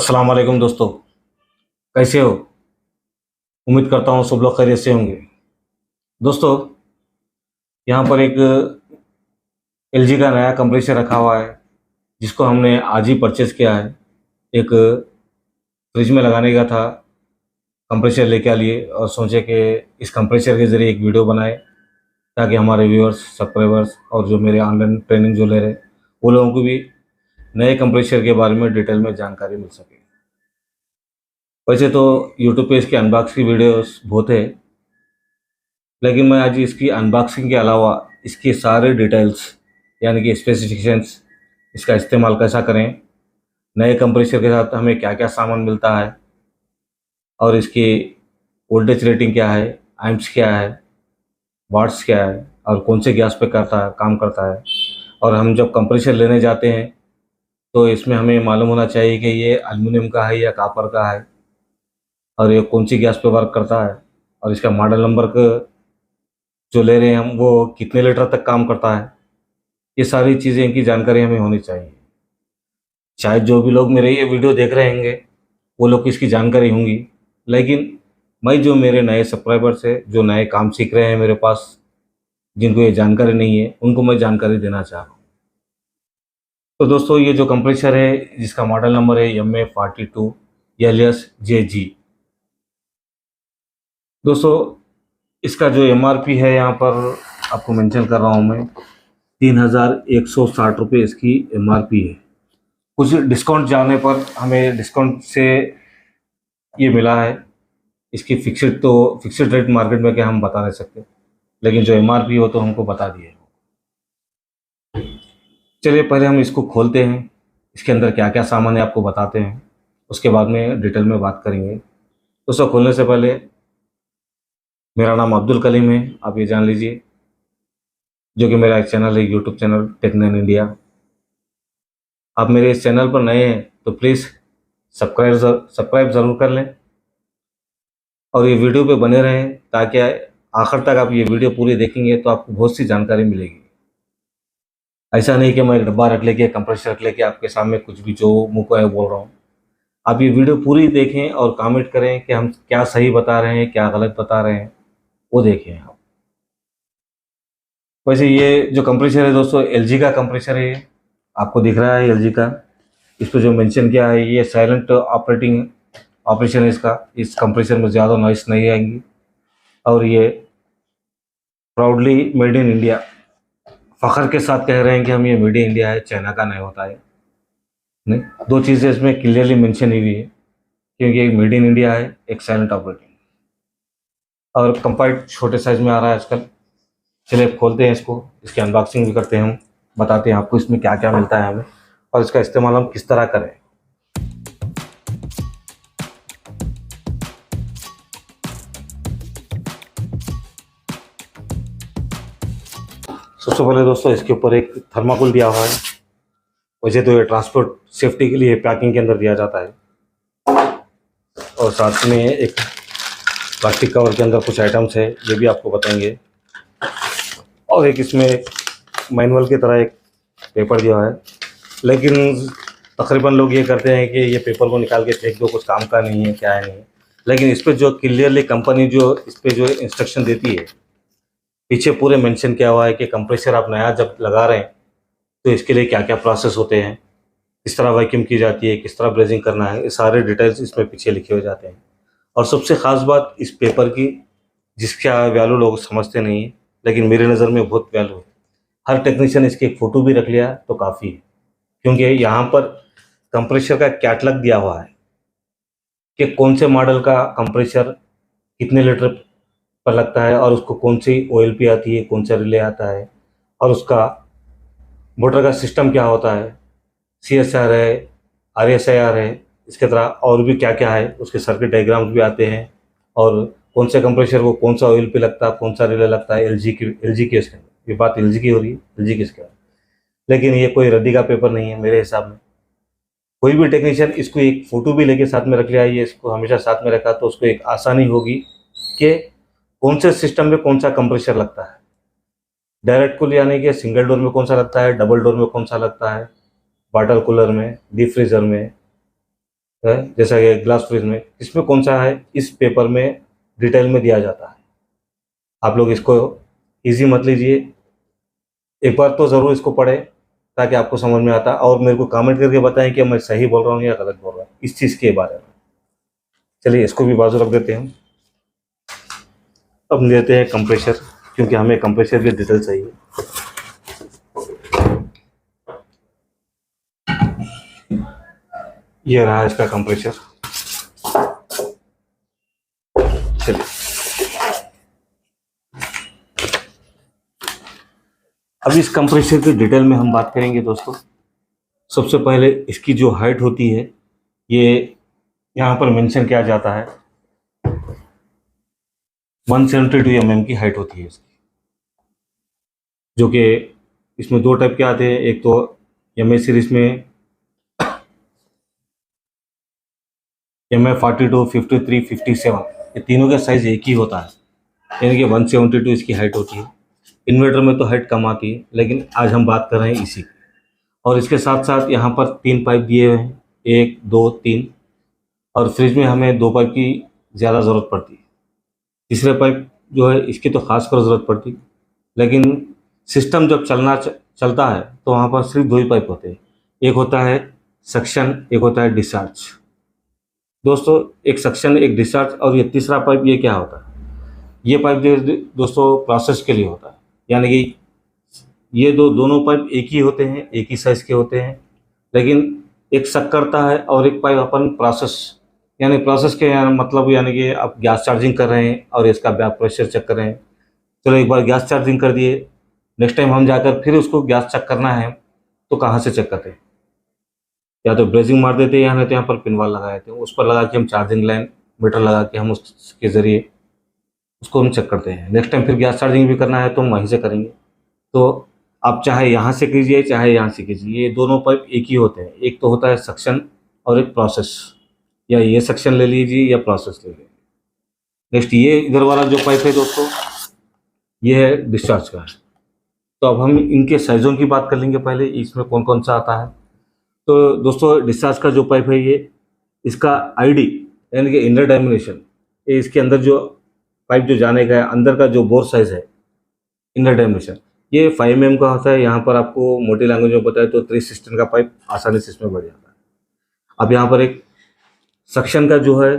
अस्सलाम वालेकुम दोस्तों। कैसे हो? उम्मीद करता हूँ सब लोग खैरियत से होंगे। दोस्तों, यहाँ पर एक एलजी का नया कंप्रेसर रखा हुआ है, जिसको हमने आज ही परचेज़ किया है। एक फ्रिज में लगाने का था, कंप्रेसर लेके आ लिए और सोचे कि इस कंप्रेसर के ज़रिए एक वीडियो बनाए, ताकि हमारे व्यूअर्स, सब्सक्राइबर्स और जो मेरे ऑनलाइन ट्रेनिंग जो ले रहे, वो लोगों को भी नए कंप्रेसर के बारे में डिटेल में जानकारी मिल सके। वैसे तो यूट्यूब पे इसकी अनबॉक्स की वीडियोस बहुत है, लेकिन मैं आज इसकी अनबॉक्सिंग के अलावा इसके सारे डिटेल्स, यानी कि स्पेसिफिकेशंस, इसका इस्तेमाल कैसा करें, नए कंप्रेसर के साथ हमें क्या क्या सामान मिलता है, और इसकी वोल्टेज रेटिंग क्या है, एम्प्स क्या है, वाट्स क्या है, और कौन से गैस पे काम करता है, और हम जब कंप्रेसर लेने जाते हैं तो इसमें हमें मालूम होना चाहिए कि ये एल्युमिनियम का है या कॉपर का है, और ये कौन सी गैस पे वर्क करता है, और इसका मॉडल नंबर का जो ले रहे हैं हम वो कितने लीटर तक काम करता है। ये सारी चीज़ें की जानकारी हमें होनी चाहिए। शायद जो भी लोग मेरे ये वीडियो देख रहे होंगे वो लोग की इसकी जानकारी होंगी, लेकिन मैं जो मेरे नए सब्सक्राइबर्स है, जो नए काम सीख रहे हैं मेरे पास, जिनको ये जानकारी नहीं है, उनको मैं जानकारी देना चाह रहा हूँ। तो दोस्तों, ये जो कंप्रेसर है जिसका मॉडल नंबर है MA42LSJG। दोस्तों, इसका जो MRP है यहाँ पर आपको मेंशन कर रहा हूँ मैं, 3160 रुपये इसकी MRP है। कुछ डिस्काउंट जाने पर हमें डिस्काउंट से ये मिला है। इसकी फिक्स्ड रेट मार्केट में क्या हम बता नहीं सकते, लेकिन जो MRP हो तो हमको बता दिए। चलिए पहले हम इसको खोलते हैं, इसके अंदर क्या क्या सामान है आपको बताते हैं, उसके बाद में डिटेल में बात करेंगे। दोस्तों, खोलने से पहले मेरा नाम अब्दुल कलीम है, आप ये जान लीजिए, जो कि मेरा एक चैनल है, यूट्यूब चैनल टेक्न इंडिया। आप मेरे इस चैनल पर नए हैं तो प्लीज़ सब्सक्राइब ज़रूर कर लें और ये वीडियो पे बने रहें, ताकि आखिर तक आप ये वीडियो पूरी देखेंगे तो आपको बहुत सी जानकारी मिलेगी। ऐसा नहीं कि मैं एक डब्बा रख लेके, कंप्रेसर रख लेके आपके सामने कुछ भी जो मुँह को है बोल रहा हूँ। आप ये वीडियो पूरी देखें और कमेंट करें कि हम क्या सही बता रहे हैं, क्या गलत बता रहे हैं, वो देखें आप। वैसे ये जो कंप्रेसर है दोस्तों, एलजी का कंप्रेसर है, आपको दिख रहा है एलजी का। इस पर जो मेंशन किया है, ये साइलेंट ऑपरेशन है इसका। इस कंप्रेसर में ज़्यादा नॉइस नहीं आएंगी, और ये प्राउडली मेड इन इंडिया, फ़ख्र के साथ कह रहे हैं कि हम ये मेड इन इंडिया है, चाइना का नहीं होता है। नहीं, दो चीज़ें इसमें क्लियरली मेंशन हुई है, क्योंकि एक मेड इन इंडिया है, एक साइलेंट ऑपरेटिंग, और कंपैक्ट छोटे साइज में आ रहा है आजकल। चलिए खोलते हैं इसको, इसकी अनबॉक्सिंग भी करते हैं, हम बताते हैं आपको इसमें क्या क्या मिलता है हमें, और इसका इस्तेमाल हम किस तरह करें। सबसे पहले दोस्तों, इसके ऊपर एक थर्माकोल दिया हुआ है। वैसे तो ये ट्रांसपोर्ट सेफ्टी के लिए पैकिंग के अंदर दिया जाता है, और साथ में एक प्लास्टिक कवर के अंदर कुछ आइटम्स है, ये भी आपको बताएंगे। और एक इसमें मैनुअल की तरह एक पेपर दिया है, लेकिन तकरीबन लोग ये करते हैं कि ये पेपर को निकाल के फेंक दो, कुछ काम का नहीं है, क्या है नहीं है। लेकिन इस पर जो क्लियरली कंपनी जो इस पर जो इंस्ट्रक्शन देती है, पीछे पूरे मेंशन किया हुआ है कि कंप्रेसर आप नया जब लगा रहे हैं तो इसके लिए क्या क्या प्रोसेस होते हैं, किस तरह वैक्यूम की जाती है, किस तरह ब्रेजिंग करना है, ये सारे डिटेल्स इसमें पीछे लिखे हुए जाते हैं। और सबसे ख़ास बात इस पेपर की, जिसका वैल्यू लोग समझते नहीं है, लेकिन मेरी नज़र में बहुत वैल्यू है। हर टेक्नीशियन इसकी एक फ़ोटो भी रख लिया तो काफ़ी है, क्योंकि यहाँ पर कंप्रेसर का कैटलॉग दिया हुआ है कि कौन से मॉडल का कंप्रेसर कितने लीटर पर लगता है, और उसको कौन सी OLP आती है, कौन सा रिले आता है, और उसका मोटर का सिस्टम क्या होता है, CSR है, RSIR है, इसके तरह और भी क्या क्या है, उसके सर्किट डायग्राम्स भी आते हैं, और कौन से कंप्रेसर को कौन सा OLP लगता है, कौन सा रिले लगता है, एल जी की इसके अंदर। ये बात LG की हो रही है, LG की इसके अंदर। लेकिन ये कोई रद्दी का पेपर नहीं है मेरे हिसाब में। कोई भी टेक्नीशियन इसको एक फ़ोटो भी लेके साथ में रख लिया, ये इसको हमेशा साथ में रखा, तो उसको एक आसानी होगी कि कौन से सिस्टम में कौन सा कंप्रेसर लगता है। डायरेक्ट कूल यानी कि सिंगल डोर में कौन सा लगता है, डबल डोर में कौन सा लगता है, वाटर कूलर में, डीप फ्रीज़र में, है, जैसा कि ग्लास फ्रिज में, इसमें कौन सा है इस पेपर में डिटेल में दिया जाता है। आप लोग इसको इजी मत लीजिए, एक बार तो ज़रूर इसको पढ़ें ताकि आपको समझ में आता, और मेरे को कमेंट करके बताएं कि मैं सही बोल रहा हूँ या गलत बोल रहा हूँ इस चीज़ के बारे में। चलिए इसको भी बाजू रख देते हैं। अब लेते हैं कंप्रेसर, क्योंकि हमें कंप्रेसर की डिटेल चाहिए। ये रहा इसका कंप्रेसर। चलिए अब इस कंप्रेसर की डिटेल में हम बात करेंगे दोस्तों। सबसे पहले इसकी जो हाइट होती है, ये यहाँ पर मेंशन किया जाता है 172 mm की हाइट होती है इसकी, जो कि इसमें दो टाइप के आते हैं। एक तो MA सीरीज में MA 42, 53, 57, ये तीनों का साइज एक ही होता है, यानी कि 172 इसकी हाइट होती है। इन्वर्टर में तो हाइट कम आती है, लेकिन आज हम बात कर रहे हैं इसी की। और इसके साथ साथ यहाँ पर 3 पाइप दिए हुए हैं, 1, 2, 3, और फ्रिज में हमें 2 पाइप की ज़्यादा ज़रूरत पड़ती है। तीसरे पाइप जो है इसकी तो खास कर ज़रूरत पड़ती है, लेकिन सिस्टम जब चलता है तो वहाँ पर सिर्फ 2 ही पाइप होते हैं, एक होता है सक्शन, एक होता है डिस्चार्ज। दोस्तों एक सक्शन, एक डिस्चार्ज, और ये तीसरा पाइप ये क्या होता है, ये पाइप दोस्तों प्रोसेस के लिए होता है, यानी कि ये दोनों पाइप एक ही होते हैं, एक ही साइज़ के होते हैं, लेकिन एक सक करता है और एक पाइप अपन प्रोसेस, यानी प्रोसेस के मतलब यानी कि आप गैस चार्जिंग कर रहे हैं और इसका बैक प्रेशर चेक कर रहे हैं। चलो एक बार गैस चार्जिंग कर दिए, नेक्स्ट टाइम हम जाकर फिर उसको गैस चेक करना है तो कहाँ से चेक करते हैं, या तो ब्रेजिंग मार देते हैं या नहीं तो यहाँ पर पिनवाल लगा देते हैं, उस पर लगा के हम चार्जिंग लाइन मीटर लगा के हम उसके ज़रिए उसको हम चेक करते हैं। नेक्स्ट टाइम फिर गैस चार्जिंग भी करना है तो हम वहीं से करेंगे। तो आप चाहे यहाँ से कीजिए चाहे यहाँ से कीजिए, ये दोनों पाइप एक ही होते हैं, एक तो होता है सक्शन और एक प्रोसेस, या ये सक्शन ले लीजिए या प्रोसेस ले लीजिए। नेक्स्ट ये इधर वाला जो पाइप है दोस्तों, ये है डिस्चार्ज का है। तो अब हम इनके साइज़ों की बात कर लेंगे पहले, इसमें कौन कौन सा आता है। तो दोस्तों डिस्चार्ज का जो पाइप है, ये इसका ID यानी कि इनर डायमेंशन, ये इसके अंदर जो पाइप जो जाने का है, अंदर का जो बोर साइज़ है इनर डायमेंशन, ये 5 mm का होता है। यहाँ पर आपको मोटी लैंग्वेज में बताए तो 316 का पाइप आसानी से इसमें बढ़ जाता है। अब यहाँ पर एक सक्शन का जो है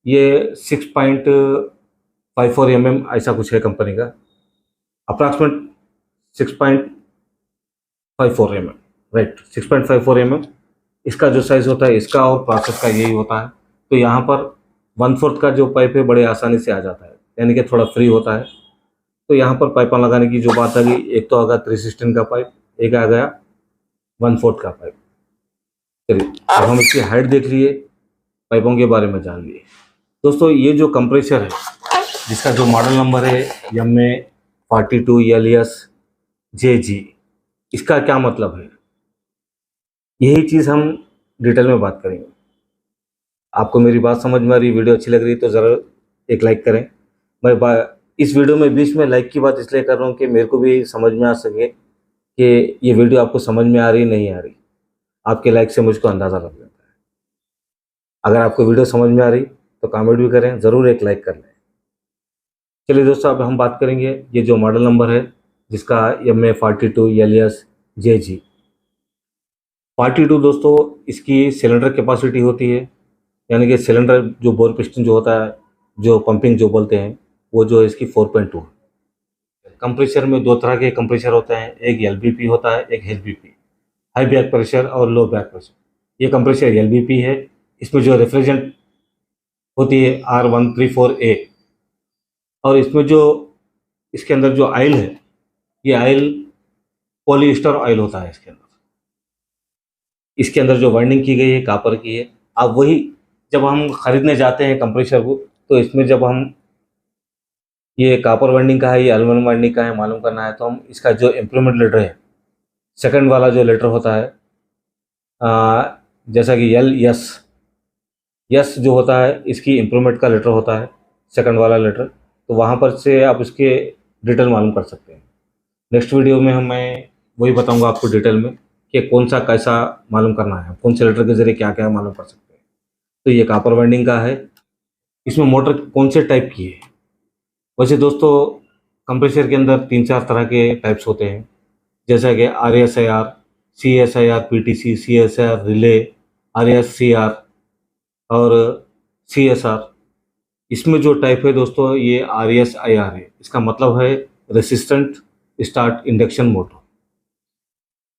ये 6.54 mm ऐसा कुछ है कंपनी का, अप्रॉक्सीमेट 6.54 mm, राइट, 6.54 mm इसका जो साइज़ होता है इसका, और प्रोसेस का यही होता है। तो यहाँ पर 1/4 का जो पाइप है बड़े आसानी से आ जाता है, यानी कि थोड़ा फ्री होता है। तो यहाँ पर पाइप लगाने की जो बात आ गई, एक तो आ गया 316 का पाइप, एक आ गया 1/4 का पाइप। चलिए अब हम इसकी हाइट देख लिए, पाइपों के बारे में जान लिए। दोस्तों ये जो कंप्रेसर है जिसका जो मॉडल नंबर है MA 42 LS JG, इसका क्या मतलब है, यही चीज़ हम डिटेल में बात करेंगे। आपको मेरी बात समझ में आ रही, वीडियो अच्छी लग रही तो ज़रूर एक लाइक करें। मैं इस वीडियो में बीच में लाइक की बात इसलिए कर रहा हूँ कि मेरे को भी समझ में आ सके कि ये वीडियो आपको समझ में आ रही नहीं आ रही। आपके लाइक से मुझको अंदाज़ा लग जाता है। अगर आपको वीडियो समझ में आ रही तो कमेंट भी करें, ज़रूर एक लाइक कर लें। चलिए दोस्तों अब हम बात करेंगे ये जो मॉडल नंबर है जिसका MA 42 LS JG 42। दोस्तों इसकी सिलेंडर कैपेसिटी होती है, यानी कि सिलेंडर जो बोर पिस्टन जो होता है, जो पंपिंग जो बोलते हैं, वो जो है इसकी 4.2 है। कंप्रेसर में 2 तरह के कंप्रेसर होते हैं, एक LBP होता है, एक HBP, हाई बैक प्रेशर और लो बैक प्रेशर। ये कंप्रेसर LBP है। इसमें जो रेफ्रिजरेंट होती है R134A, और इसमें जो इसके अंदर जो ऑयल है, ये ऑयल पॉलीस्टर ऑयल होता है। इसके अंदर जो वाइंडिंग की गई है कापर की है। अब वही जब हम खरीदने जाते हैं कंप्रेसर को, तो इसमें जब हम ये कापर वाइंडिंग का है या एल्युमिनियम वाइंडिंग का है मालूम करना है, तो हम इसका जो इम्प्रूवमेंट लेटर है, सेकंड वाला जो लेटर होता है, जैसा कि यस जो होता है इसकी इम्प्रूवमेंट का लेटर होता है, सेकंड वाला लेटर। तो वहाँ पर से आप इसके डिटेल मालूम कर सकते हैं। नेक्स्ट वीडियो में मैं वही बताऊंगा आपको डिटेल में कि कौन सा कैसा मालूम करना है, कौन से लेटर के ज़रिए क्या क्या मालूम कर सकते हैं। तो ये कॉपर वाइंडिंग का है। इसमें मोटर कौन से टाइप की है? वैसे दोस्तों कंप्रेसर के अंदर 3-4 तरह के टाइप्स होते हैं, जैसा कि RSIR, CSIR PTC, CSIR relay, RSCR और CSR। इसमें जो टाइप है दोस्तों ये RSIR है। इसका मतलब है रेसिस्टेंट स्टार्ट इंडक्शन मोटर,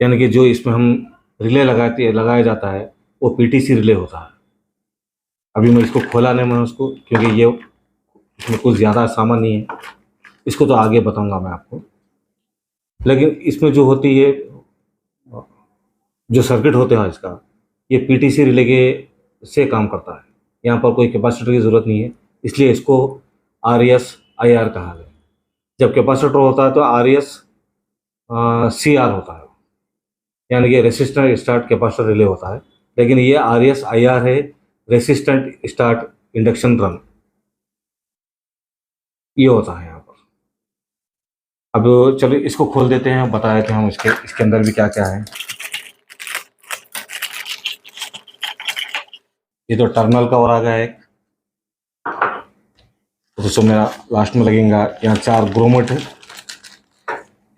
यानी कि जो इसमें हम रिले लगाया जाता है वो PTC रिले होता है। अभी मैं इसको खोला नहीं, मैं उसको, क्योंकि ये इसमें कुछ ज़्यादा सामान नहीं है, इसको तो आगे बताऊंगा मैं आपको। लेकिन इसमें जो होती है, जो सर्किट होते हैं इसका, ये PTC रिले के से काम करता है। यहाँ पर कोई कैपेसिटर की ज़रूरत नहीं है, इसलिए इसको RSIR कहा गया। जब कैपेसिटर होता है तो RSCR होता है, यानी कि रेसिस्टेंट स्टार्ट कैपेसिटर रिले होता है। लेकिन ये RSIR है, रेसिस्टेंट स्टार्ट इंडक्शन रन, ये होता है यहाँ पर। अब चलिए इसको खोल देते हैं, बता देते हैं हम इसके अंदर भी क्या क्या है। ये तो टर्मिनल कवर आ गया एक, तो दोस्तों मेरा लास्ट में लगेगा। यहाँ 4 ग्रोमेट है,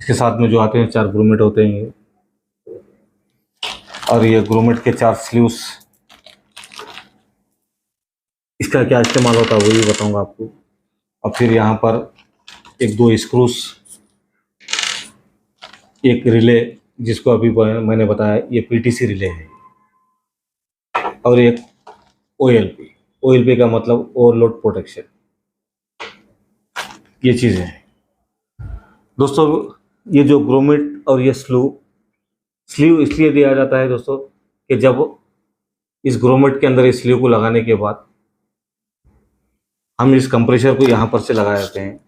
इसके साथ में जो आते हैं 4 ग्रोमेट होते हैं ये, और ये ग्रोमेट के 4 स्लीव्स। इसका क्या इस्तेमाल होता है वो भी बताऊंगा आपको। और फिर यहाँ पर 1-2 स्क्रूस, एक रिले जिसको अभी मैंने बताया ये PTC रिले है, और एक OLP का मतलब ओवरलोड प्रोटेक्शन। ये चीज़ें हैं दोस्तों। ये जो ग्रोमेट और ये स्लीव इसलिए दिया जाता है दोस्तों कि जब इस ग्रोमेट के अंदर इस स्लीव को लगाने के बाद हम इस कंप्रेसर को यहाँ पर से लगा देते हैं।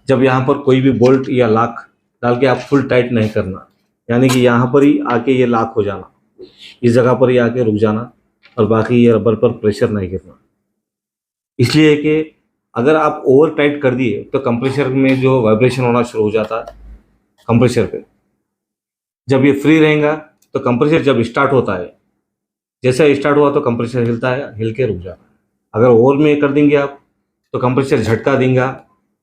जब यहाँ पर कोई भी बोल्ट या लॉक डाल के आप फुल टाइट नहीं करना, यानी कि यहाँ पर ही आके ये लॉक हो जाना, इस जगह पर ही आके रुक जाना, और बाकी ये रबर पर प्रेशर नहीं गिरना। इसलिए कि अगर आप ओवर टाइट कर दिए तो कंप्रेसर में जो वाइब्रेशन होना शुरू हो जाता है कंप्रेसर पे। जब ये फ्री रहेगा तो कंप्रेसर जब स्टार्ट होता है, जैसा स्टार्ट हुआ तो कंप्रेसर हिलता है, हिल के रुक जाता है। अगर ओवर में कर देंगे आप तो कंप्रेसर झटका देगा,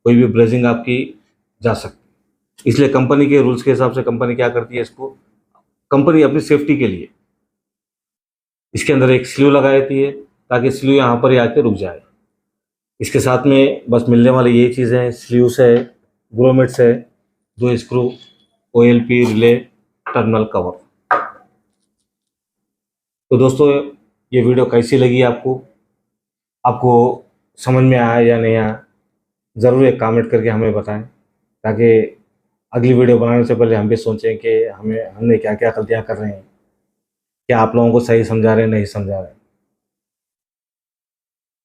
कोई भी ब्रेजिंग आपकी जा सकती है। इसलिए कंपनी के रूल्स के हिसाब से कंपनी क्या करती है, इसको कंपनी अपनी सेफ्टी के लिए इसके अंदर एक स्लीव लगा देती है, ताकि स्लीव यहाँ पर ही आके रुक जाए। इसके साथ में बस मिलने वाली यही चीज़ें हैं, स्लीव्स है, ग्रोमेट्स है, 2 screw, OLP relay, terminal cover. तो दोस्तों ये वीडियो कैसी लगी आपको समझ में आया या नहीं आया, ज़रूर एक कमेंट करके हमें बताएं, ताकि अगली वीडियो बनाने से पहले हम भी सोचें कि हमने क्या क्या गलतियाँ कर रहे हैं, क्या आप लोगों को सही समझा रहे हैं नहीं समझा रहे हैं।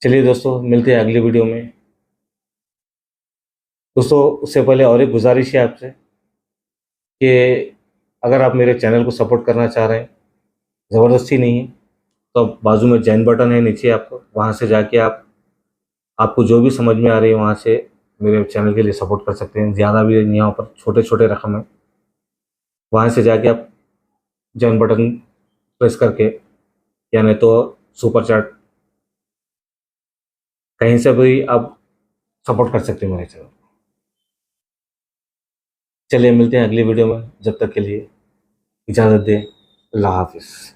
चलिए दोस्तों मिलते हैं अगली वीडियो में। दोस्तों उससे पहले और एक गुजारिश है आपसे कि अगर आप मेरे चैनल को सपोर्ट करना चाह रहे हैं, ज़बरदस्ती नहीं है, तो बाजू में जॉइन बटन है नीचे, आपको वहाँ से जाके आपको जो भी समझ में आ रही है वहाँ से मेरे चैनल के लिए सपोर्ट कर सकते हैं। ज़्यादा भी नहीं, यहाँ पर छोटे छोटे रकम है, वहाँ से जाके आप जॉइन बटन प्रेस करके, या नहीं तो सुपर चैट, कहीं से भी आप सपोर्ट कर सकते हैं मेरे चैनल। चलिए मिलते हैं अगली वीडियो में, जब तक के लिए इजाज़त दें, अल्लाह हाफिज़।